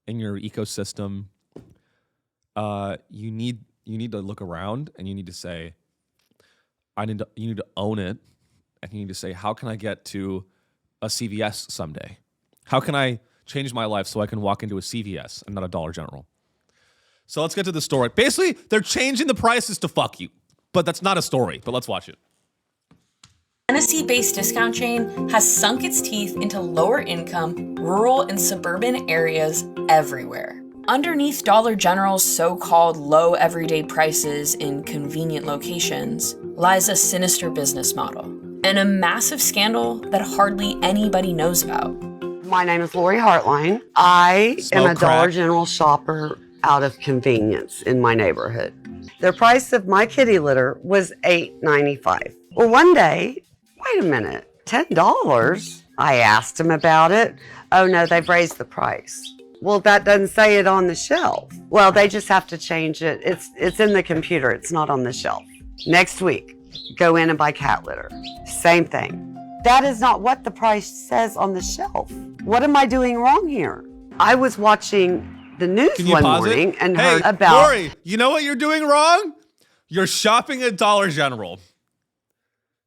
ecosystem, you need to look around and you need to say, you need to own it, and you need to say, how can I get to a CVS someday? How can I change my life so I can walk into a CVS and not a Dollar General? So let's get to the story. Basically, they're changing the prices to fuck you, but that's not a story. But let's watch it. Tennessee-based discount chain has sunk its teeth into lower income, rural, and suburban areas everywhere. Underneath Dollar General's so-called low everyday prices in convenient locations lies a sinister business model and a massive scandal that hardly anybody knows about. My name is Lori Hartline. I am a Smoke Dollar crack. General shopper out of convenience in my neighborhood. The price of my kitty litter was $8.95. Well, one day, wait a minute, $10? I asked him about it. Oh no, they've raised the price. Well, that doesn't say it on the shelf. Well, they just have to change it. It's in the computer. It's not on the shelf. Next week, go in and buy cat litter. Same thing. That is not what the price says on the shelf. What am I doing wrong here? I was watching the news Can you one pause morning it? and Hey, heard about... Lori, you know what you're doing wrong? You're shopping at Dollar General.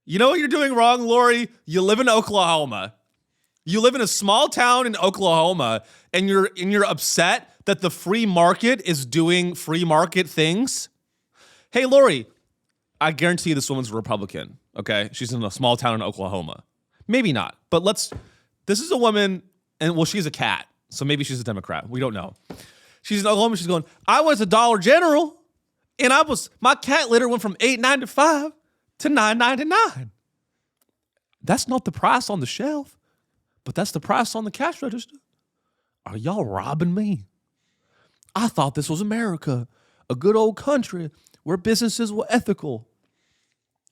You know what you're doing wrong, Lori? You live in Oklahoma. You live in a small town in Oklahoma, and you're upset that the free market is doing free market things. Hey, Lori, I guarantee this woman's a Republican, okay? She's in a small town in Oklahoma. Maybe not, but this is a woman, and well, she's a cat, so maybe she's a Democrat. We don't know. She's in Oklahoma, she's going, I went to Dollar General, and my cat litter went from $8.95 to $9.99. That's not the price on the shelf. But that's the price on the cash register. Are y'all robbing me? I thought this was America, a good old country where businesses were ethical.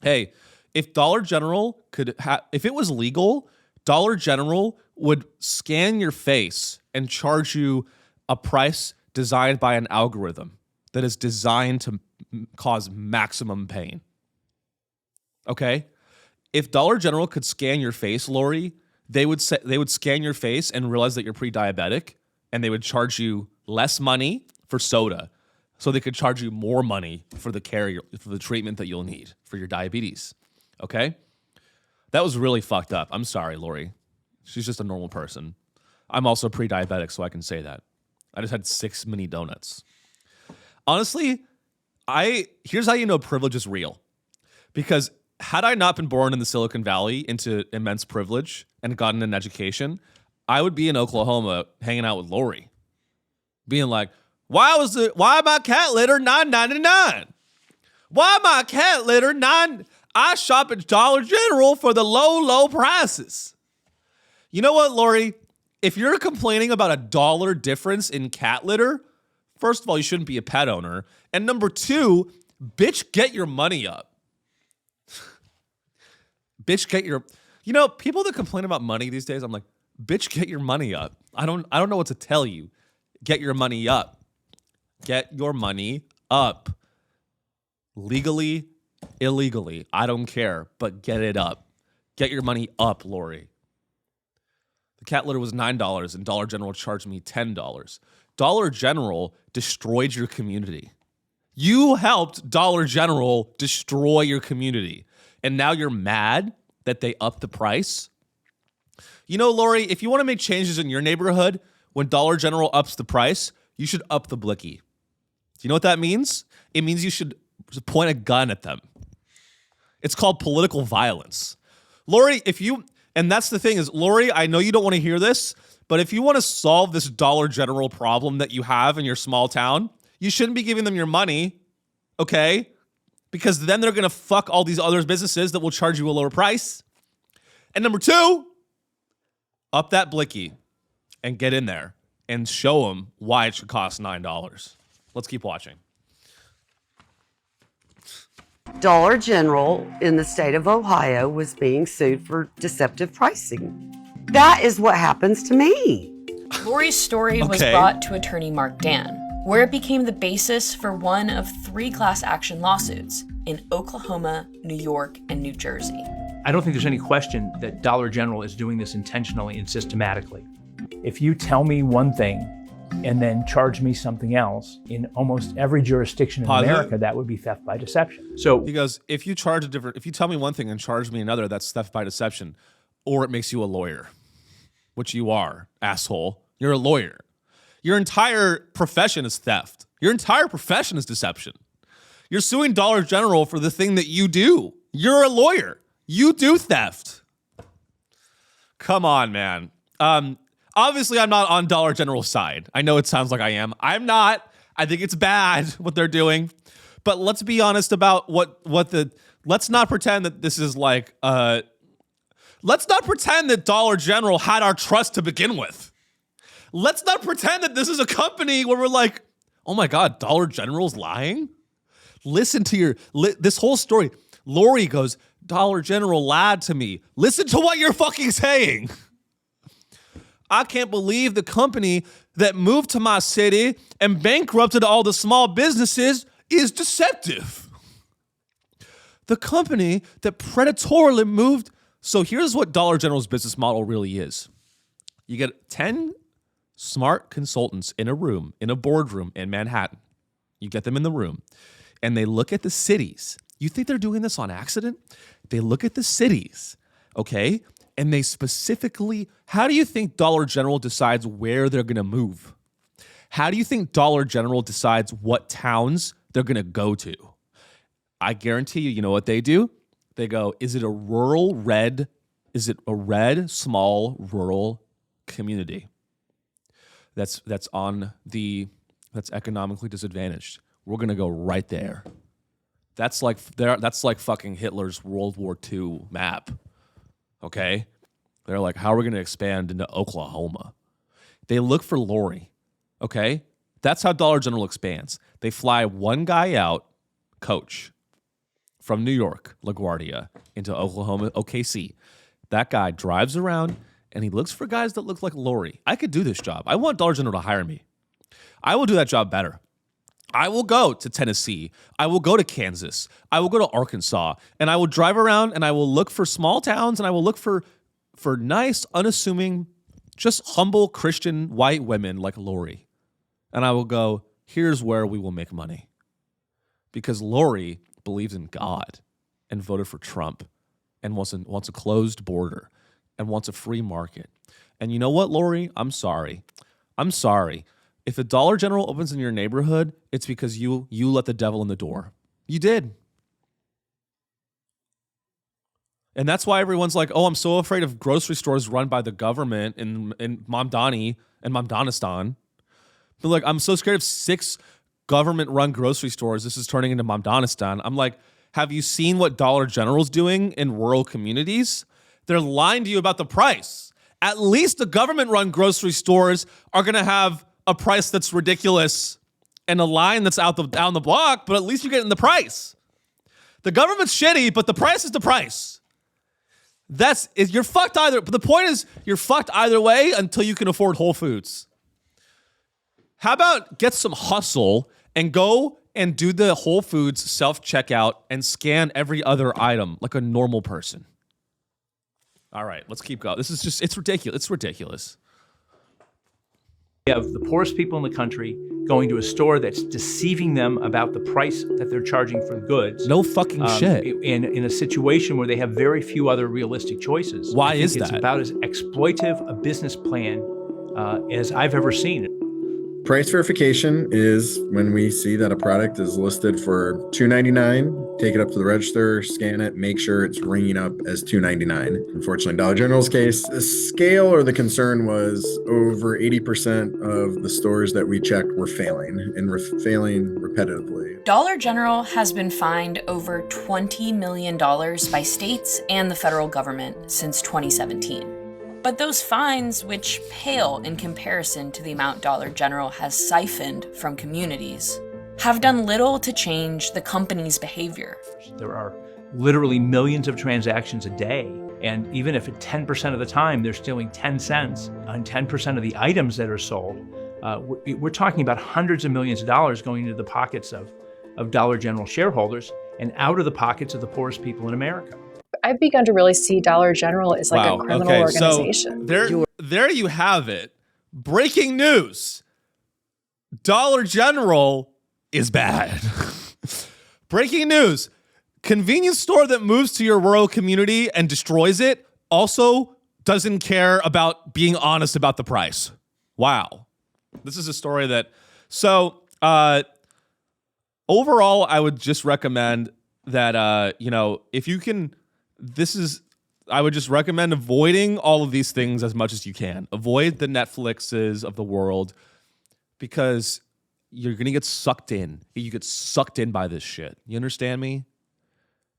Hey, if Dollar General if it was legal, Dollar General would scan your face and charge you a price designed by an algorithm that is designed to cause maximum pain. Okay? If Dollar General could scan your face, Lori, they would scan your face and realize that you're pre-diabetic, and they would charge you less money for soda, so they could charge you more money for the treatment that you'll need for your diabetes. Okay, that was really fucked up. I'm sorry, Lori. She's just a normal person. I'm also pre-diabetic, so I can say that. I just had 6 mini donuts. Honestly, here's how you know privilege is real, because had I not been born in the Silicon Valley into immense privilege and gotten an education, I would be in Oklahoma hanging out with Lori, being like, why my cat litter $9.99? Why my cat litter I shop at Dollar General for the low prices. You know what, Lori? If you're complaining about $1 difference in cat litter, first of all, you shouldn't be a pet owner. And number 2, bitch, get your money up. Bitch, people that complain about money these days, I'm like, bitch, get your money up. I don't know what to tell you. Get your money up. Get your money up. Legally, illegally, I don't care, but get it up. Get your money up, Lori. The cat litter was $9 and Dollar General charged me $10. Dollar General destroyed your community. You helped Dollar General destroy your community. And now you're mad that they upped the price? You know, Lori, if you want to make changes in your neighborhood, when Dollar General ups the price, you should up the blicky. Do you know what that means? It means you should point a gun at them. It's called political violence. Lori, and that's the thing is, Lori, I know you don't want to hear this, but if you want to solve this Dollar General problem that you have in your small town, you shouldn't be giving them your money, okay? Because then they're going to fuck all these other businesses that will charge you a lower price. And number two, up that blicky and get in there and show them why it should cost $9. Let's keep watching. Dollar General in the state of Ohio was being sued for deceptive pricing. That is what happens to me. Lori's story was Okay. brought to attorney Mark Dan, where it became the basis for one of 3 class action lawsuits in Oklahoma, New York, and New Jersey. I don't think there's any question that Dollar General is doing this intentionally and systematically. If you tell me one thing and then charge me something else, in almost every jurisdiction in Pause it. America, that would be theft by deception. So He goes, if you tell me one thing and charge me another, that's theft by deception. Or it makes you a lawyer, which you are, asshole. You're a lawyer. Your entire profession is theft. Your entire profession is deception. You're suing Dollar General for the thing that you do. You're a lawyer. You do theft. Come on, man. Obviously, I'm not on Dollar General's side. I know it sounds like I am. I'm not. I think it's bad what they're doing. But let's be honest about let's not pretend that this is like, let's not pretend that Dollar General had our trust to begin with. Let's not pretend that this is a company where we're like, oh my God, Dollar General's lying? Listen to this whole story. Lori goes, Dollar General lied to me. Listen to what you're fucking saying. I can't believe the company that moved to my city and bankrupted all the small businesses is deceptive. The company that predatorily moved. So here's what Dollar General's business model really is. You get 10 smart consultants in a room, in a boardroom in Manhattan. You get them in the room and they look at the cities. You think they're doing this on accident? They look at the cities, okay? And they specifically, how do you think Dollar General decides where they're going to move? How do you think Dollar General decides what towns they're going to go to? I guarantee you know what they do? They go, is it a red, small, rural community that's economically disadvantaged? We're going to go right there. That's like fucking Hitler's World War II map. Okay? They're like, how are we going to expand into Oklahoma? They look for Lori. Okay? That's how Dollar General expands. They fly one guy out, coach, from New York, LaGuardia, into Oklahoma, OKC. That guy drives around and he looks for guys that look like Lori. I could do this job. I want Dollar General to hire me. I will do that job better. I will go to Tennessee. I will go to Kansas. I will go to Arkansas. And I will drive around and I will look for small towns and I will look for nice, unassuming, just humble Christian white women like Lori. And I will go, here's where we will make money. Because Lori believes in God and voted for Trump and wants a closed border and wants a free market. And you know what, Lori? I'm sorry. If a Dollar General opens in your neighborhood, it's because you let the devil in the door. You did. And that's why everyone's like, oh, I'm so afraid of grocery stores run by the government in Mamdani and Mamdanistan. They're like, I'm so scared of 6 government-run grocery stores. This is turning into Mamdanistan. I'm like, have you seen what Dollar General's doing in rural communities? They're lying to you about the price. At least the government-run grocery stores are going to have a price that's ridiculous and a line that's down the block, but at least you're getting the price. The government's shitty, but the price is the price. You're fucked either. But the point is, you're fucked either way until you can afford Whole Foods. How about get some hustle and go and do the Whole Foods self-checkout and scan every other item like a normal person? All right, let's keep going. This is just, it's ridiculous. It's ridiculous. We have the poorest people in the country going to a store that's deceiving them about the price that they're charging for goods. No fucking shit. In a situation where they have very few other realistic choices. Why is that? It's about as exploitive a business plan as I've ever seen. Price verification is when we see that a product is listed for $2.99, take it up to the register, scan it, make sure it's ringing up as $2.99. Unfortunately, Dollar General's case, the scale or the concern was over 80% of the stores that we checked were failing and failing repetitively. Dollar General has been fined over $20 million by states and the federal government since 2017. But those fines, which pale in comparison to the amount Dollar General has siphoned from communities, have done little to change the company's behavior. There are literally millions of transactions a day, and even if at 10% of the time they're stealing 10 cents on 10% of the items that are sold, we're talking about hundreds of millions of dollars going into the pockets of Dollar General shareholders and out of the pockets of the poorest people in America. I've begun to really see Dollar General as like a criminal organization. So there you have it. Breaking news. Dollar General is bad. Breaking news. Convenience store that moves to your rural community and destroys it also doesn't care about being honest about the price. Wow. This is a story that... So, overall, I would just recommend that, if you can... I would just recommend avoiding all of these things as much as you can. Avoid the Netflixes of the world because you're going to get sucked in. You get sucked in by this shit. You understand me?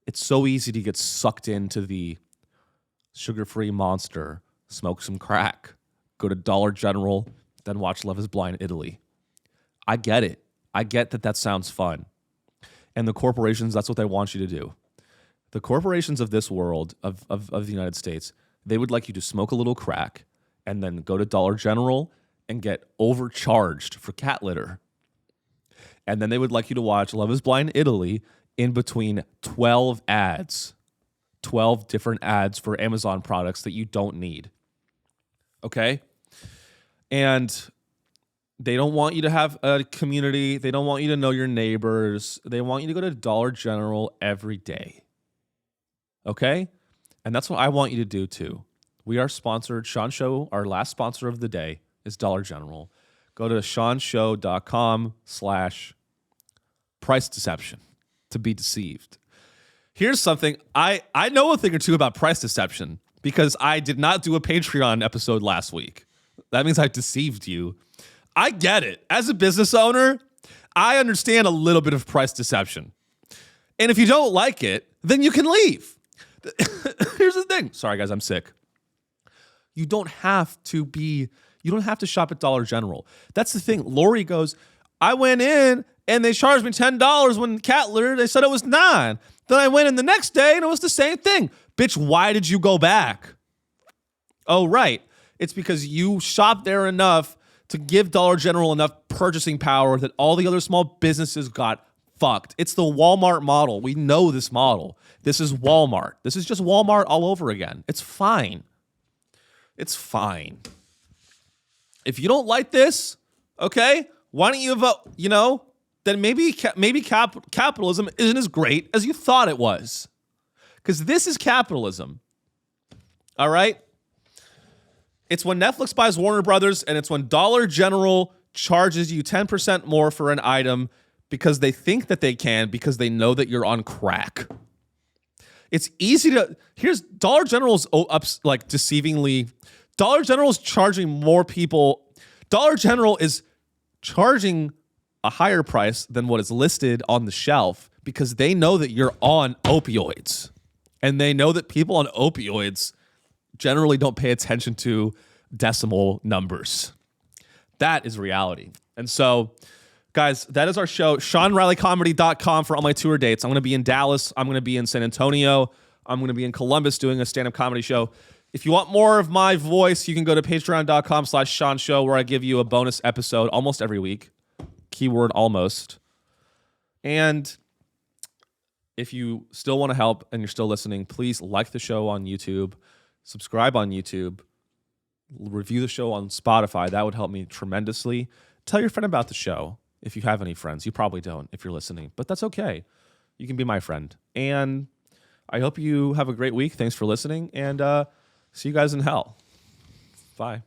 It's so easy to get sucked into the sugar-free monster, smoke some crack, go to Dollar General, then watch Love is Blind Italy. I get it. I get that sounds fun. And the corporations, that's what they want you to do. The corporations of this world, of the United States, they would like you to smoke a little crack and then go to Dollar General and get overcharged for cat litter. And then they would like you to watch Love is Blind Italy in between 12 ads. 12 different ads for Amazon products that you don't need. Okay? And they don't want you to have a community. They don't want you to know your neighbors. They want you to go to Dollar General every day. Okay? And that's what I want you to do too. We are sponsored. Sean Show, our last sponsor of the day, is Dollar General. Go to seanshow.com/price deception to be deceived. Here's something. I know a thing or two about price deception because I did not do a Patreon episode last week. That means I deceived you. I get it. As a business owner, I understand a little bit of price deception. And if you don't like it, then you can leave. Here's the thing. Sorry, guys, I'm sick. You don't have to shop at Dollar General. That's the thing. Lori goes, I went in and they charged me $10 when cat litter. They said it was $9. Then I went in the next day and it was the same thing. Bitch, why did you go back? Oh, right. It's because you shopped there enough to give Dollar General enough purchasing power that all the other small businesses got fucked. It's the Walmart model. We know this model. This is Walmart. This is just Walmart all over again. It's fine. It's fine. If you don't like this, okay, why don't you vote? Then maybe capitalism isn't as great as you thought it was. Because this is capitalism. All right? It's when Netflix buys Warner Brothers, and it's when Dollar General charges you 10% more for an item because they think that they can, because they know that you're on crack. It's easy to... Here's Dollar General's deceivingly... Dollar General's charging more people... Dollar General is charging a higher price than what is listed on the shelf because they know that you're on opioids. And they know that people on opioids generally don't pay attention to decimal numbers. That is reality. And so, guys, that is our show. SeanReillyComedy.com for all my tour dates. I'm going to be in Dallas. I'm going to be in San Antonio. I'm going to be in Columbus doing a stand-up comedy show. If you want more of my voice, you can go to patreon.com/Sean Show, where I give you a bonus episode almost every week. Keyword almost. And if you still want to help and you're still listening, please like the show on YouTube, subscribe on YouTube, review the show on Spotify. That would help me tremendously. Tell your friend about the show if you have any friends. You probably don't if you're listening, but that's okay. You can be my friend. And I hope you have a great week. Thanks for listening, and see you guys in hell. Bye.